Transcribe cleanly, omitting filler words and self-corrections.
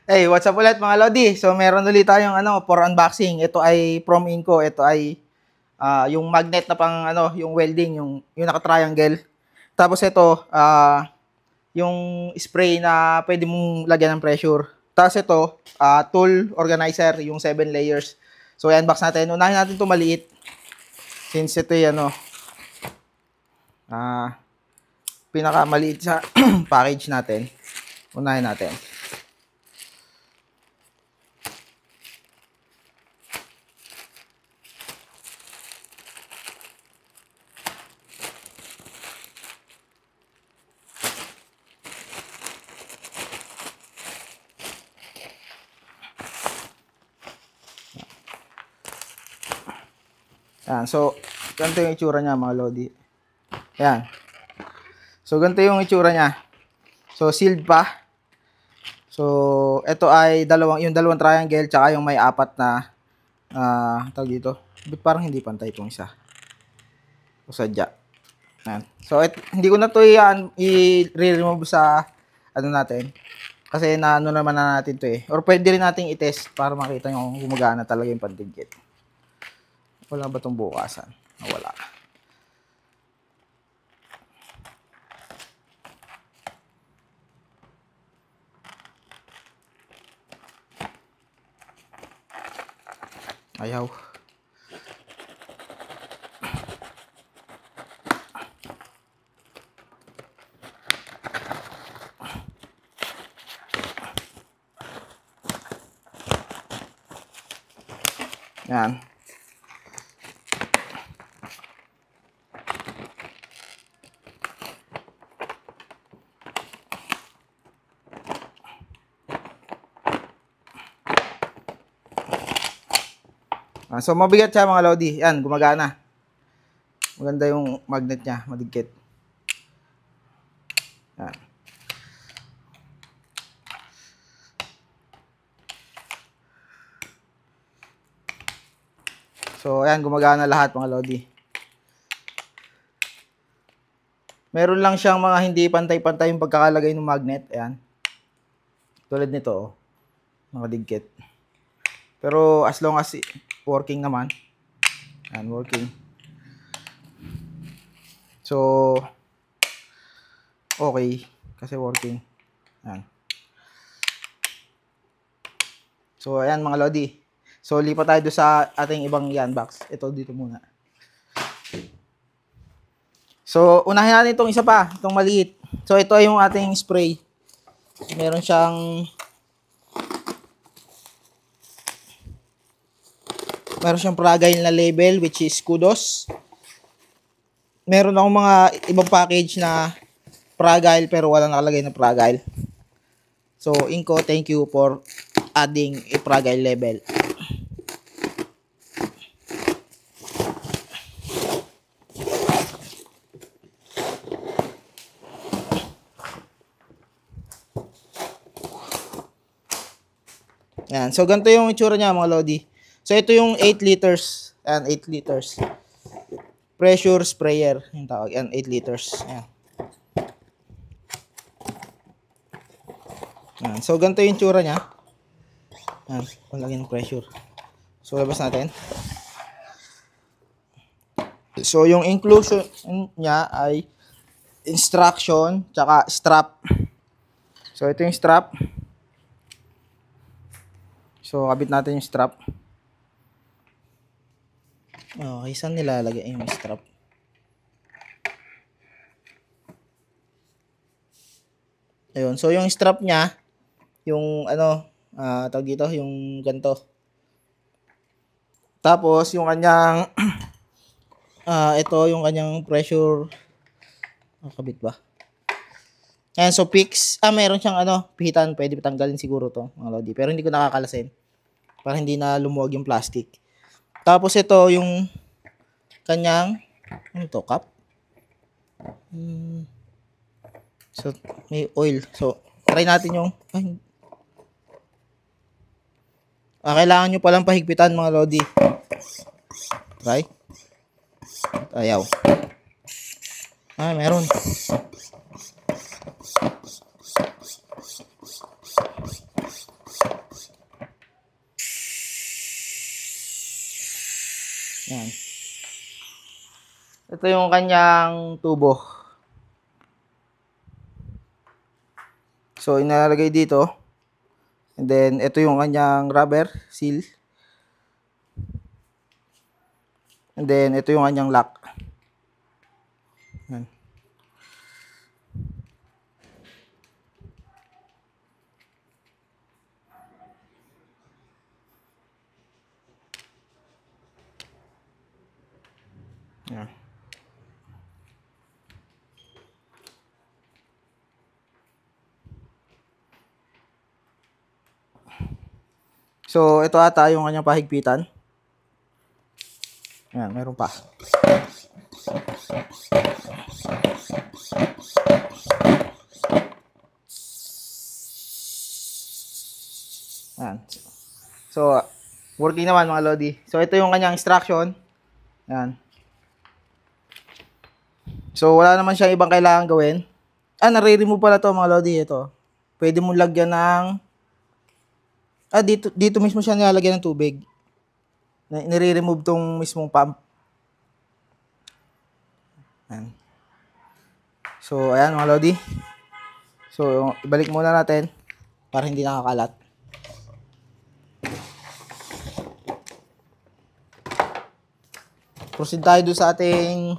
Hey, what's up ulit mga Lodi? So, meron ulit tayong for unboxing. Ito ay from Inco. Ito ay yung magnet na pang yung welding, yung naka-triangle. Tapos ito, yung spray na pwede mong lagyan ng pressure. Tapos ito, tool organizer, yung 7 layers. So, i-unbox natin. Unahin natin 'to maliit. Since ito ay pinaka maliit sa package natin. Unahin natin. Yan. So, ganito yung itsura niya mga Lodi. Yan. So, ganito yung itsura niya. So, sealed pa. So, ito ay yung dalawang triangle tsaka yung may apat na tawag dito. But parang hindi pantay itong isa. O sadya. Yan. So, hindi ko na ito i-remove sa natin. Kasi naano naman na natin ito eh. Or pwede rin nating i-test para makita nyo kung gumagana talaga yung pandigit. Wala ba itong bukasan? Wala. Ayaw. Yan. So, mabigat siya mga Lodi. Yan, gumagana. Maganda yung magnet niya, madikit. Yan. So, ayan, gumagana lahat mga Lodi. Meron lang siyang mga hindi pantay-pantay yung pagkakalagay ng magnet. Ayan. Tulad nito, oh. Nakadikit. Pero as long as working naman. Ayan, working. So, okay. Kasi working. Ayan. So, ayan mga Lodi. So, lipat tayo sa ating ibang box. Ito dito muna. So, unahin natin itong isa pa. Itong maliit. So, ito ay yung ating spray. Meron siyang fragile na label which is kudos. Meron akong mga ibang package na fragile pero wala nakalagay na fragile. So, Inco, thank you for adding a fragile label. Yan. So, ganito yung itsura niya mga Lodi. So, ito yung 8 liters. Ayan, 8 liters. Pressure sprayer. Yung tawag. Ayan, 8 liters. Ayan. Ayan. So, ganito yung itsura niya. Ayan. Palagyan ng pressure. So, labas natin. So, yung inclusion niya ay instruction, tsaka strap. So, ito yung strap. So, kabit natin yung strap. Okay, saan nilalagay yung strap? Ayun, so yung strap niya, yung tawag dito, yung ganito. Tapos, yung kanyang, ito yung kanyang pressure, nakabit ba? Ayan, so fix, meron siyang pihitan, pwede tanggalin siguro to, mga Lodi. Pero hindi ko nakakalasin, para hindi na lumuwag yung plastic. Tapos ito yung kanyang cup. So may oil. So try natin yung kailangan nyo palang pahigpitan mga Lodi. Try. Ayaw. Meron. Yan. Ito yung kanyang tubo. So, inalalagay dito. And then, ito yung kanyang rubber seal. And then, ito yung kanyang lock. Yan. Yan. So, ito ata yung kanyang pahigpitan. Yan, meron pa. Yan. So, working naman mga Lodi. So, ito yung kanyang instruction. Yan. So, wala naman siyang ibang kailangan gawin. Nare-remove pala to mga Lodi. Ito. Pwede mo lagyan ng... dito mismo siya nilalagyan ng tubig. Nire-remove tong mismong pump. Yan. So, ayan mga Lodi. So, ibalik muna natin para hindi nakakalat. Proceed tayo doon sa ating